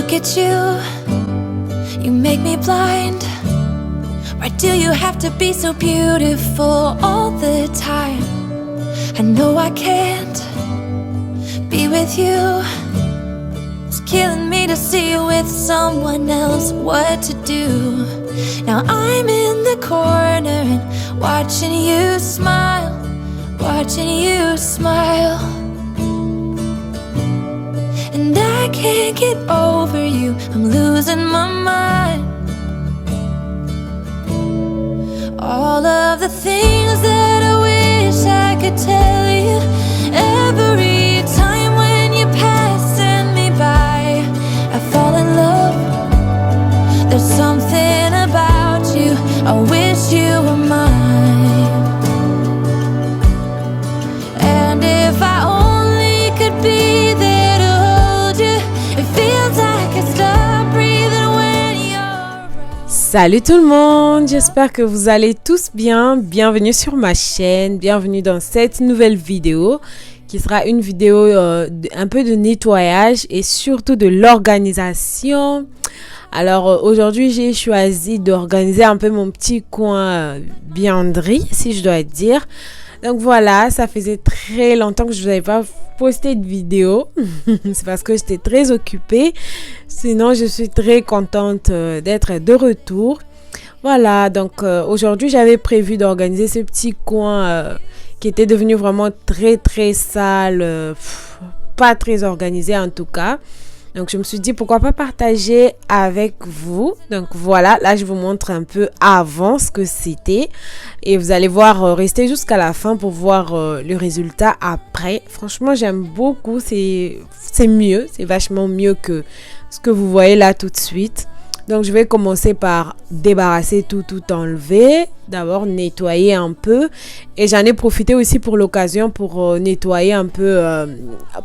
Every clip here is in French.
look at you, you make me blind. Why do you have to be so beautiful all the time? I know I can't be with you. It's killing me to see you with someone else. What to do? Now I'm in the corner and watching you smile, watching you smile. And I can't get over you, I'm losing my mind. All of the things that I wish I could tell you, every time when you're passing me by, I fall in love. There's something about you, I wish you were mine. And if I only could be there to hold you, it feels like I stop breathing when you're around. Salut tout le monde, j'espère que vous allez tous bien. Bienvenue sur ma chaîne, bienvenue dans cette nouvelle vidéo qui sera une vidéo un peu de nettoyage et surtout de l'organisation. Alors aujourd'hui j'ai choisi d'organiser un peu mon petit coin bianderie, si je dois dire. Donc voilà, ça faisait très longtemps que je n'avais pas posté de vidéo. C'est parce que j'étais très occupée. Sinon, je suis très contente d'être de retour. Voilà, donc aujourd'hui, j'avais prévu d'organiser ce petit coin qui était devenu vraiment très, très sale. Pas très organisé en tout cas. Donc, je me suis dit, pourquoi pas partager avec vous. Donc, voilà, là, je vous montre un peu avant ce que c'était. Et vous allez voir, rester jusqu'à la fin pour voir le résultat après. Franchement, j'aime beaucoup. C'est mieux. C'est vachement mieux que ce que vous voyez là tout de suite. Donc, je vais commencer par débarrasser tout enlever. D'abord, nettoyer un peu. Et j'en ai profité aussi pour l'occasion pour nettoyer un peu,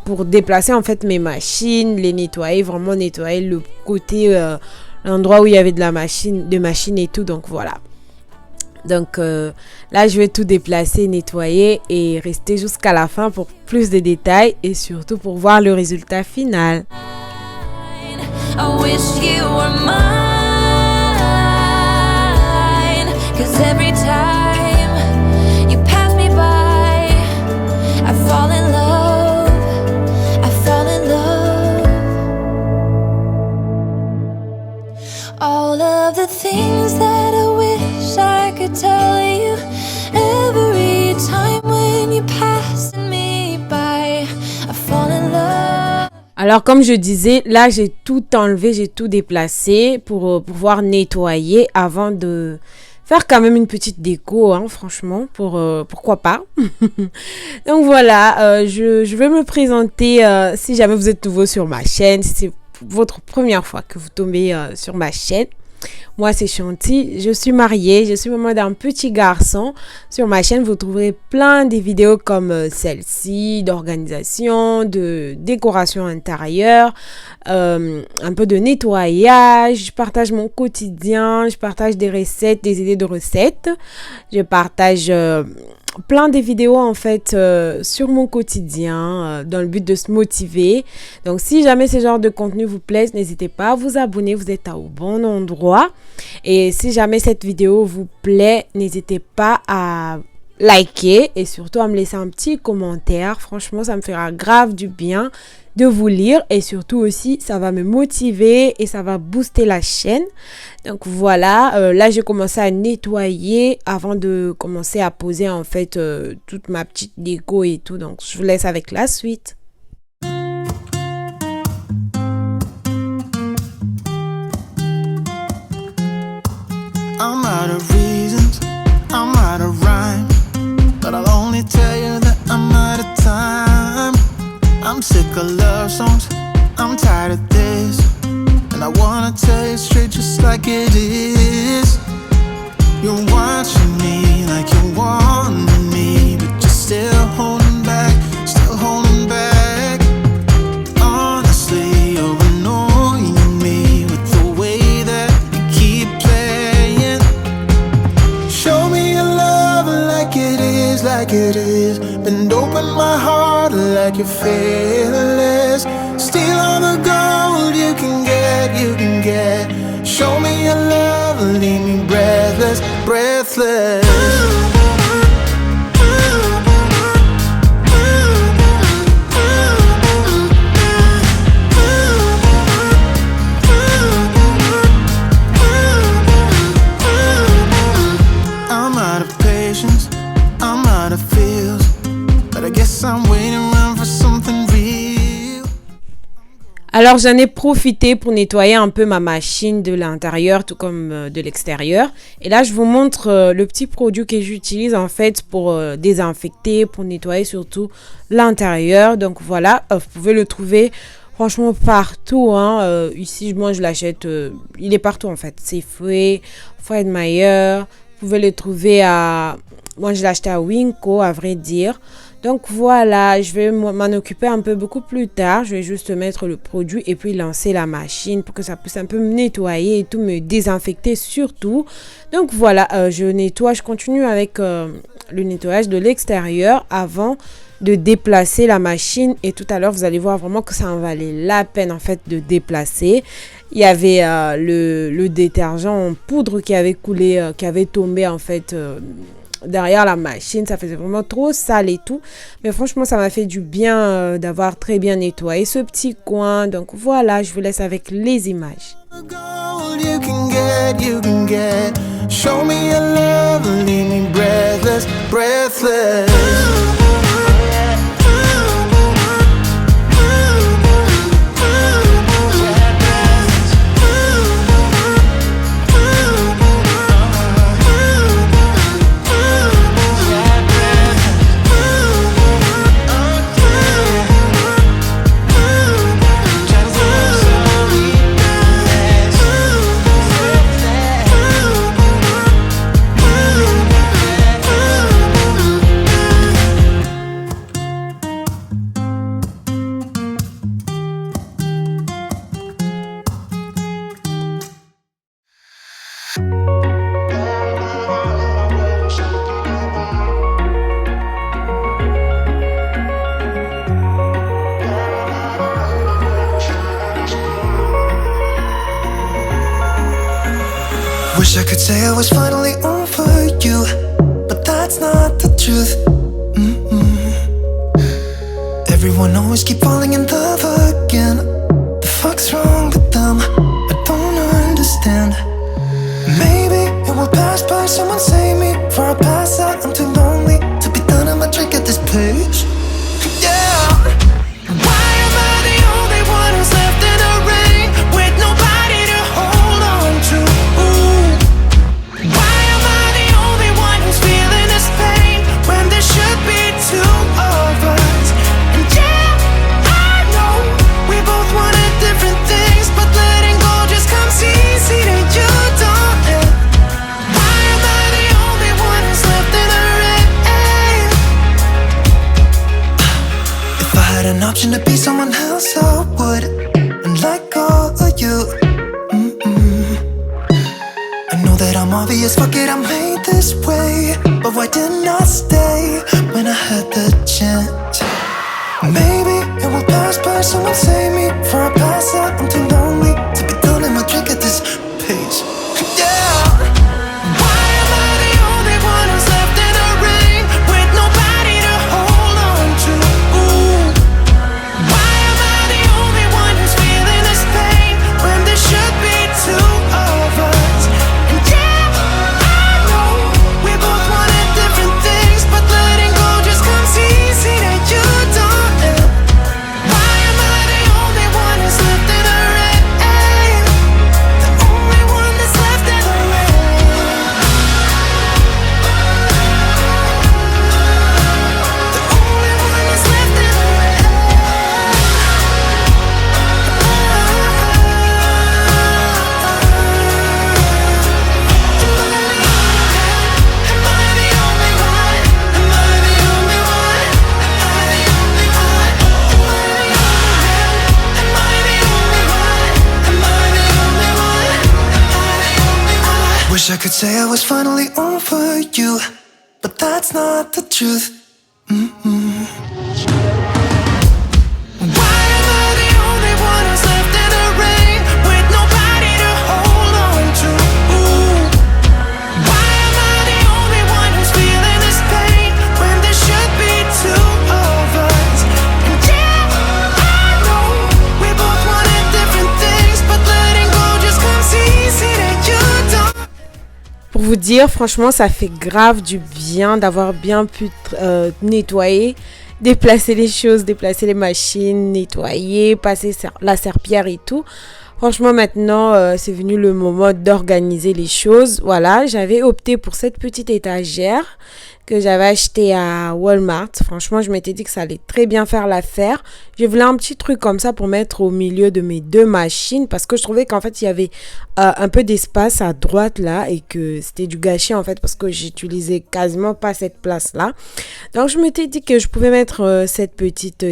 pour déplacer en fait mes machines, les nettoyer, vraiment nettoyer le côté, l'endroit où il y avait de machines et tout. Donc, voilà. Donc, là, je vais tout déplacer, nettoyer et rester jusqu'à la fin pour plus de détails et surtout pour voir le résultat final. I wish you were mine, 'cause every time you pass me by, I fall in love, I fall in love. All of the things that I wish I could tell you, every time when you pass me by, I fall in love. Alors, comme je disais, là, j'ai tout enlevé, j'ai tout déplacé pour pouvoir nettoyer avant de faire quand même une petite déco, hein, franchement, pourquoi pas. Donc, voilà, je vais me présenter si jamais vous êtes nouveau sur ma chaîne, si c'est votre première fois que vous tombez sur ma chaîne. Moi, c'est Chanty, je suis mariée, je suis maman d'un petit garçon. Sur ma chaîne, vous trouverez plein de vidéos comme celle-ci, d'organisation, de décoration intérieure, un peu de nettoyage. Je partage mon quotidien, je partage des recettes, des idées de recettes. Je partage plein de vidéos en fait sur mon quotidien dans le but de se motiver. Donc si jamais ce genre de contenu vous plaît, n'hésitez pas à vous abonner, vous êtes au bon endroit. Et si jamais cette vidéo vous plaît, n'hésitez pas à liker et surtout à me laisser un petit commentaire. Franchement, ça me fera grave du bien de vous lire et surtout aussi ça va me motiver et ça va booster la chaîne. Donc voilà, là j'ai commencé à nettoyer avant de commencer à poser en fait toute ma petite déco et tout. Donc je vous laisse avec la suite. I'm out of reasons, I'm out of rhyme, but I'll only tell you that I'm out of time. I'm sick of love songs, I'm tired of this, and I wanna tell you straight just like it is. You're watching me like you want me, but you're still holding back, still holding back. Honestly, you're annoying me with the way that you keep playing. Show me your love like it is, like it is. Bend open my heart like you're fearless. Steal all the gold you can get, you can get. Show me your love, leave me breathless, breathless. I'm out of patience, I'm out of feels, but I guess I'm waiting around for something real. Alors j'en ai profité pour nettoyer un peu ma machine de l'intérieur tout comme de l'extérieur. Et là je vous montre le petit produit que j'utilise en fait pour désinfecter, pour nettoyer surtout l'intérieur. Donc voilà, vous pouvez le trouver franchement partout. Ici moi je l'achète, il est partout en fait. C'est Fred Meyer. Vous pouvez le trouver moi je l'ai acheté à Winco à vrai dire. Donc voilà, je vais m'en occuper un peu beaucoup plus tard. Je vais juste mettre le produit et puis lancer la machine pour que ça puisse un peu me nettoyer et tout, me désinfecter surtout. Donc voilà, je continue avec le nettoyage de l'extérieur avant de déplacer la machine. Et tout à l'heure, vous allez voir vraiment que ça en valait la peine en fait de déplacer. Il y avait le détergent en poudre qui avait coulé, qui avait tombé en fait derrière la machine. Ça faisait vraiment trop sale et tout, mais franchement ça m'a fait du bien d'avoir très bien nettoyé ce petit coin. Donc voilà, je vous laisse avec les images. You can get, you can get. Show me your love, leave me breathless, breathless. Wish I could say I was finally over you, but that's not the truth. Everyone always keep falling in love again. The fuck's wrong with them? I don't understand. Maybe it will pass by, someone save me. Before I pass out, I'm too lonely to be done. I'ma drink at this place. Yeah. Why am I the only one who's left in the rain with nobody to hold on to? Why am I the only one who's feeling this pain when there should be two of us? And yeah, I know we both wanted different things, but letting go just comes easy to you, don't it? Why am I the only one who's left in the rain? If I had an option to be someone else, I would, and let go of you. I know that I'm obvious, fuck it, I'm made this way. But why didn't I stay when I had the chance? Maybe it will pass by, someone save me. Before I pass out, I'm too lonely to be done in my drink at this pace. Yeah. Why am I the only one who's left in the rain with nobody to hold on to? Why am I the only one who's feeling this pain when there should be two of us? And yeah, I know we both wanted different things, but letting go just comes easy to you, don't it? Why am I the only one who's left in the rain? The only one that's left in the rain. The only one that's left in the rain. Am I the only one? Am I the only one? Am I the only one? Am I the only one? Am I the only one? Am I the only one? Wish I could say I was finally over you, but that's not the truth. Why am I the only one vous dire, franchement, ça fait grave du bien d'avoir bien pu nettoyer, déplacer les choses, déplacer les machines, nettoyer, passer la serpillière et tout. Franchement, maintenant, c'est venu le moment d'organiser les choses. Voilà, j'avais opté pour cette petite étagère que j'avais achetée à Walmart. Franchement, je m'étais dit que ça allait très bien faire l'affaire. Je voulais un petit truc comme ça pour mettre au milieu de mes deux machines parce que je trouvais qu'en fait, il y avait un peu d'espace à droite là et que c'était du gâchis en fait parce que j'utilisais quasiment pas cette place-là. Donc, je m'étais dit que je pouvais mettre cette petite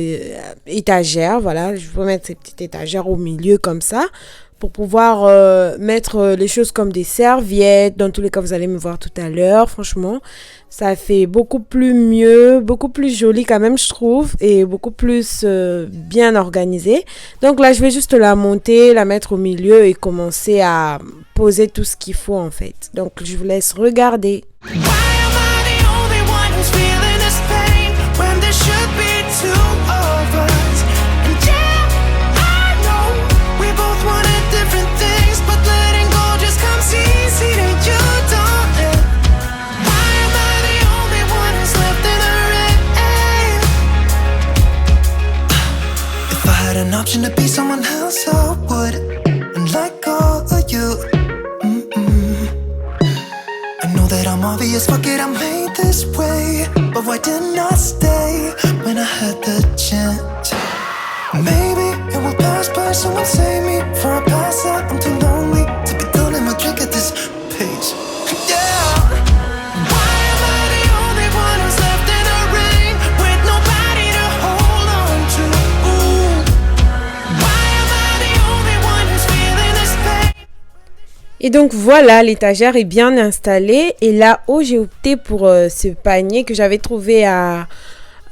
étagère. Voilà, je pouvais mettre cette petite étagère au milieu comme ça, pour pouvoir mettre les choses comme des serviettes. Dans tous les cas, vous allez me voir tout à l'heure. Franchement, ça fait beaucoup plus mieux, beaucoup plus joli quand même, je trouve, et beaucoup plus bien organisé. Donc là, je vais juste la monter, la mettre au milieu et commencer à poser tout ce qu'il faut en fait. Donc, je vous laisse regarder. An option to be someone else, I would, and let go of you. I know that I'm obvious, fuck it, I'm made this way. But why didn't I stay when I had the chance? Maybe it will pass by, someone save me for a pass out. I'm too lonely to be done in my drink at this pace. Et donc voilà, l'étagère est bien installée. Et là-haut, j'ai opté pour ce panier que j'avais trouvé à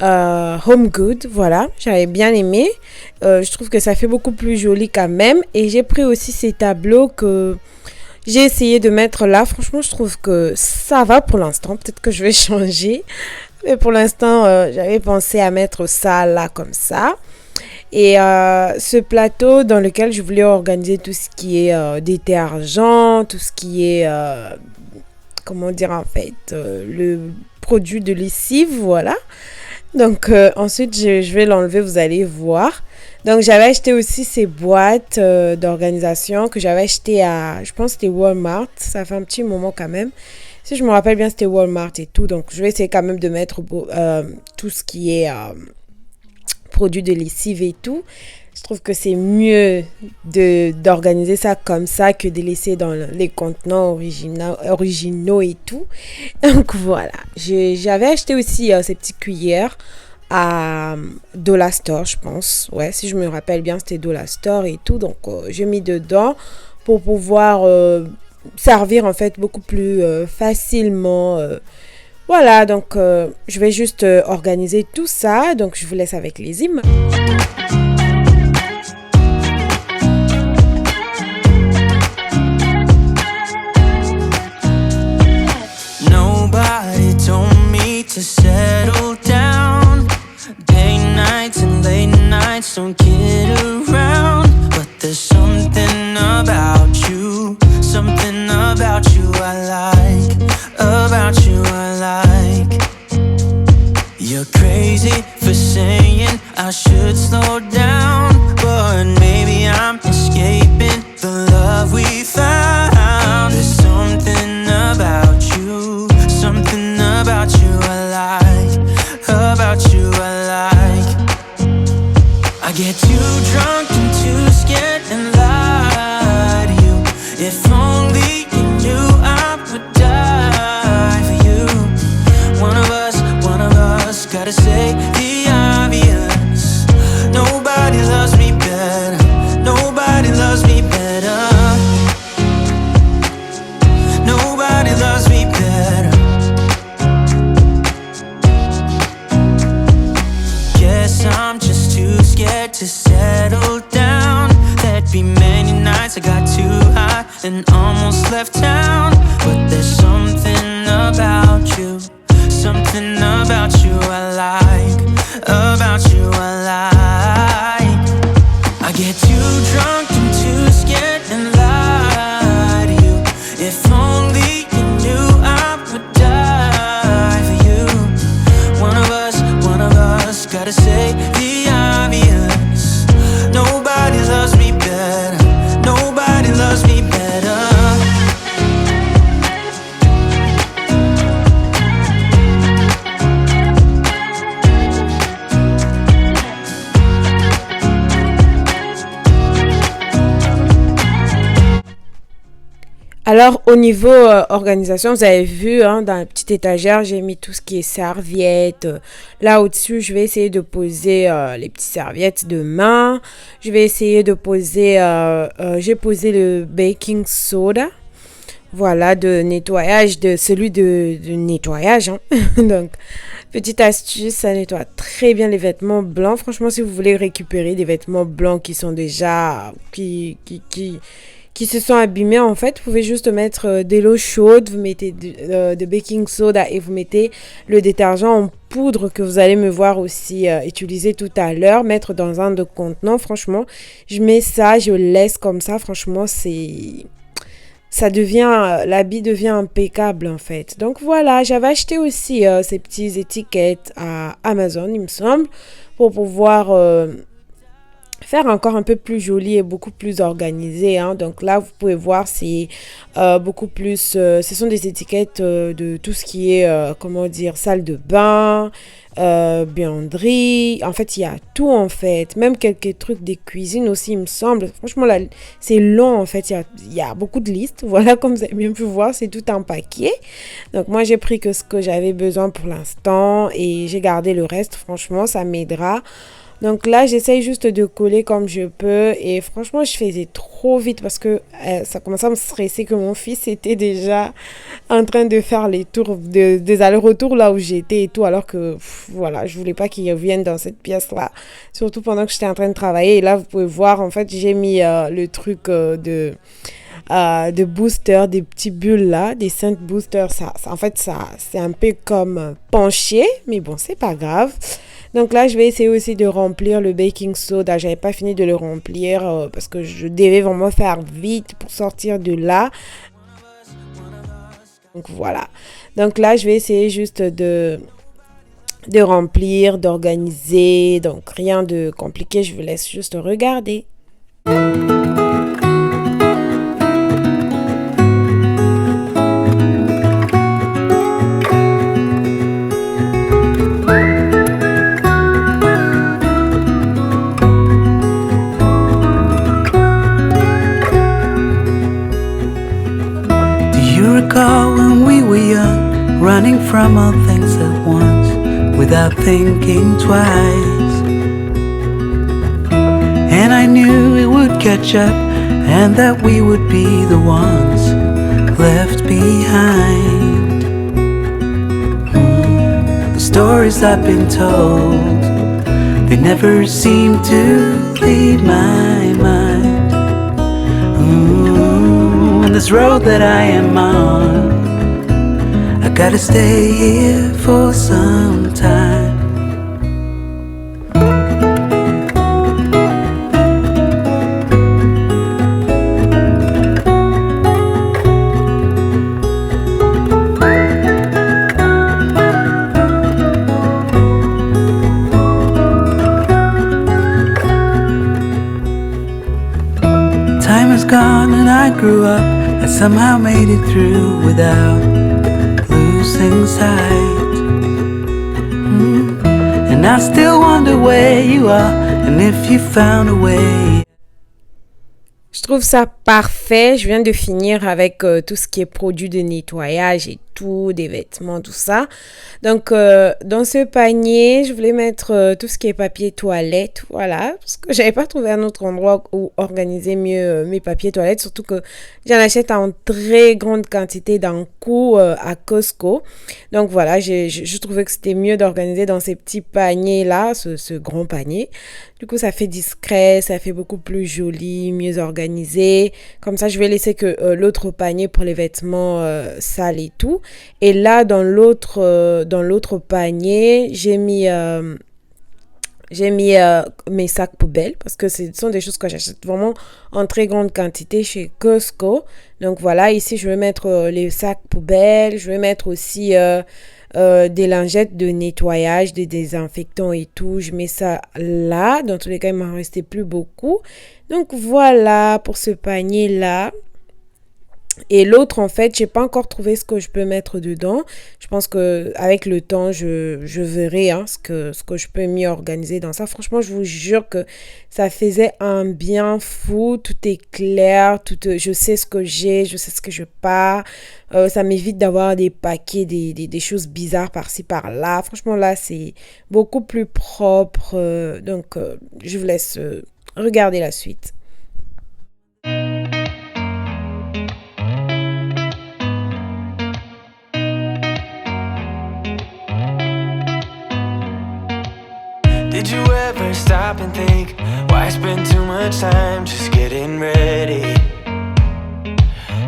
Home Good. Voilà, j'avais bien aimé. Je trouve que ça fait beaucoup plus joli quand même. Et j'ai pris aussi ces tableaux que j'ai essayé de mettre là. Franchement, je trouve que ça va pour l'instant. Peut-être que je vais changer. Mais pour l'instant, j'avais pensé à mettre ça là comme ça. Et ce plateau dans lequel je voulais organiser tout ce qui est détergent, tout ce qui est, comment dire en fait, le produit de lessive, voilà. Donc ensuite, je vais l'enlever, vous allez voir. Donc j'avais acheté aussi ces boîtes d'organisation que j'avais acheté à, je pense que c'était Walmart. Ça fait un petit moment quand même. Si je me rappelle bien, c'était Walmart et tout. Donc je vais essayer quand même de mettre tout ce qui est produits de lessive et tout. Je trouve que c'est mieux d'organiser ça comme ça que de laisser dans les contenants originaux et tout. Donc voilà, j'avais acheté aussi ces petites cuillères à Dollar Store, je pense. Ouais, si je me rappelle bien, c'était Dollar Store et tout. Donc j'ai mis dedans pour pouvoir servir en fait beaucoup plus facilement. Voilà, donc je vais juste organiser tout ça. Donc je vous laisse avec les images. Nobody told me to settle down. Day nights and late nights don't get around. But there's something about you I like. About you I like. You're crazy for saying I should slow down, but maybe I'm escaping the love we found. There's something about you I like. About you I like. I get too drunk and too scared and lie to you. If only you knew I would die for you. One of us gotta say the obvious. Nobody loves me better. Nobody loves me better. Nobody loves me better. Guess I'm just too scared to settle down. There'd be many nights I got too high and almost left town. But there's something about you I like. Alors, au niveau organisation, vous avez vu, hein, dans la petite étagère, j'ai mis tout ce qui est serviettes. Là, au-dessus, je vais essayer de poser les petites serviettes de main. Je vais essayer de poser... j'ai posé le baking soda. Voilà, de nettoyage, de celui de nettoyage. Hein. Donc, petite astuce, ça nettoie très bien les vêtements blancs. Franchement, si vous voulez récupérer des vêtements blancs qui sont déjà... qui se sont abîmés, en fait, vous pouvez juste mettre de l'eau chaude, vous mettez de baking soda et vous mettez le détergent en poudre que vous allez me voir aussi utiliser tout à l'heure, mettre dans un de contenant. Franchement, je mets ça, je laisse comme ça. Franchement, ça devient, l'habit devient impeccable en fait. Donc voilà, j'avais acheté aussi ces petites étiquettes à Amazon, il me semble, pour pouvoir faire encore un peu plus joli et beaucoup plus organisé. Hein. Donc là, vous pouvez voir, c'est beaucoup plus... ce sont des étiquettes de tout ce qui est, comment dire, salle de bain, buanderie. En fait, il y a tout en fait. Même quelques trucs des cuisines aussi, il me semble. Franchement, là, c'est long en fait. Il y a beaucoup de listes. Voilà, comme vous avez bien pu voir, c'est tout empaqué. Donc moi, j'ai pris que ce que j'avais besoin pour l'instant et j'ai gardé le reste. Franchement, ça m'aidera. Donc là, j'essaye juste de coller comme je peux. Et franchement, je faisais trop vite parce que ça commençait à me stresser que mon fils était déjà en train de faire les tours, des allers-retours là où j'étais et tout. Alors que, voilà, je voulais pas qu'il revienne dans cette pièce-là. Surtout pendant que j'étais en train de travailler. Et là, vous pouvez voir, en fait, j'ai mis le truc de booster, des petits bulles là, des scent boosters. En fait, ça, c'est un peu comme penché. Mais bon, c'est pas grave. Donc là, je vais essayer aussi de remplir le baking soda. J'avais pas fini de le remplir parce que je devais vraiment faire vite pour sortir de là. Donc voilà. Donc là, je vais essayer juste de remplir, d'organiser. Donc rien de compliqué, je vous laisse juste regarder. When we were young, running from all things at once, without thinking twice. And I knew it would catch up, and that we would be the ones left behind. The stories I've been told, they never seem to leave my mind. This road that I am on, I gotta stay here for some time. Time is gone and I grew up. I somehow made it through without losing sight. And I still wonder where you are and if you found a way. Je trouve ça parfait. Je viens de finir avec tout ce qui est produit de nettoyage et tout, des vêtements, tout ça. Donc, dans ce panier, je voulais mettre tout ce qui est papier toilette. Voilà, parce que j'avais pas trouvé un autre endroit où organiser mieux mes papiers toilettes. Surtout que j'en achète en très grande quantité d'un coup à Costco. Donc, voilà, je trouvais que c'était mieux d'organiser dans ces petits paniers-là, ce grand panier. Du coup, ça fait discret, ça fait beaucoup plus joli, mieux organisé. Comme ça, je vais laisser que l'autre panier pour les vêtements sales et tout. Et là, dans l'autre panier, j'ai mis mes sacs poubelles parce que ce sont des choses que j'achète vraiment en très grande quantité chez Costco. Donc voilà, ici, je vais mettre les sacs poubelles. Je vais mettre aussi des lingettes de nettoyage, des désinfectants et tout. Je mets ça là. Dans tous les cas, il m'en restait plus beaucoup. Donc voilà pour ce panier-là. Et l'autre, en fait, j'ai pas encore trouvé ce que je peux mettre dedans. Je pense que avec le temps, je verrai ce que je peux mieux organiser dans ça. Franchement, je vous jure que ça faisait un bien fou. Tout est clair, je sais ce que j'ai, je sais ce que je pars. Ça m'évite d'avoir des paquets, des choses bizarres par-ci, par-là. Franchement, là, c'est beaucoup plus propre. Donc, je vous laisse regarder la suite. Did you ever stop and think, why spend too much time just getting ready?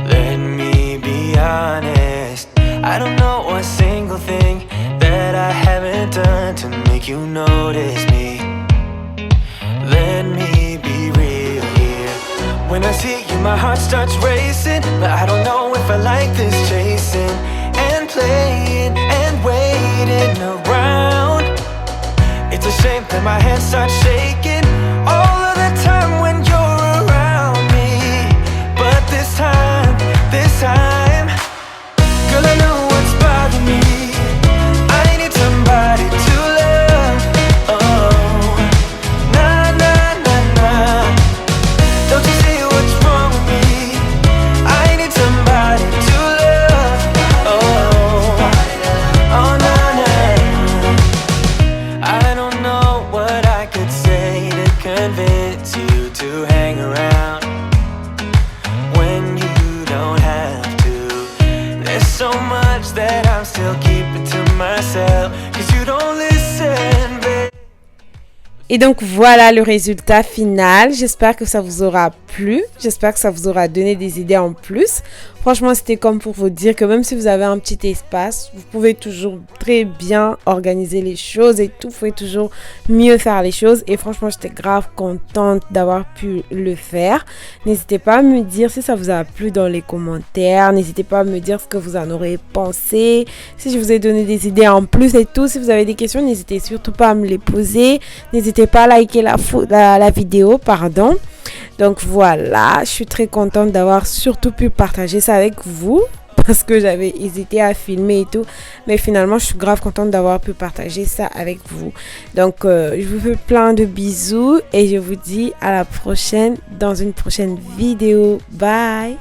Let me be honest, I don't know a single thing that I haven't done to make you notice me. Let me be real here. When I see you, my heart starts racing, but I don't know if I like this chasing and playing and waiting around. It's a shame that my hands start shaking all of the time when you're around me. But this time, girl, I know what's bothering me. I need somebody to love. Oh, nah, nah, nah, nah. Don't you see what's wrong with me? I need somebody to love. Oh, oh, nah, nah. I don't know what I could say to convince you to hang around when you don't have to. There's so much that I'm still keeping to myself, 'cause you don't listen, babe. Et donc voilà le résultat final. J'espère que ça vous aura plu. J'espère que ça vous aura donné des idées en plus. Franchement, c'était comme pour vous dire que même si vous avez un petit espace, vous pouvez toujours très bien organiser les choses et tout. Vous pouvez toujours mieux faire les choses. Et franchement, j'étais grave contente d'avoir pu le faire. N'hésitez pas à me dire si ça vous a plu dans les commentaires. N'hésitez pas à me dire ce que vous en aurez pensé. Si je vous ai donné des idées en plus et tout. Si vous avez des questions, n'hésitez surtout pas à me les poser. N'hésitez pas à liker la vidéo, pardon. Donc voilà, je suis très contente d'avoir surtout pu partager ça avec vous parce que j'avais hésité à filmer et tout. Mais finalement, je suis grave contente d'avoir pu partager ça avec vous. Donc, je vous fais plein de bisous et je vous dis à la prochaine dans une prochaine vidéo. Bye!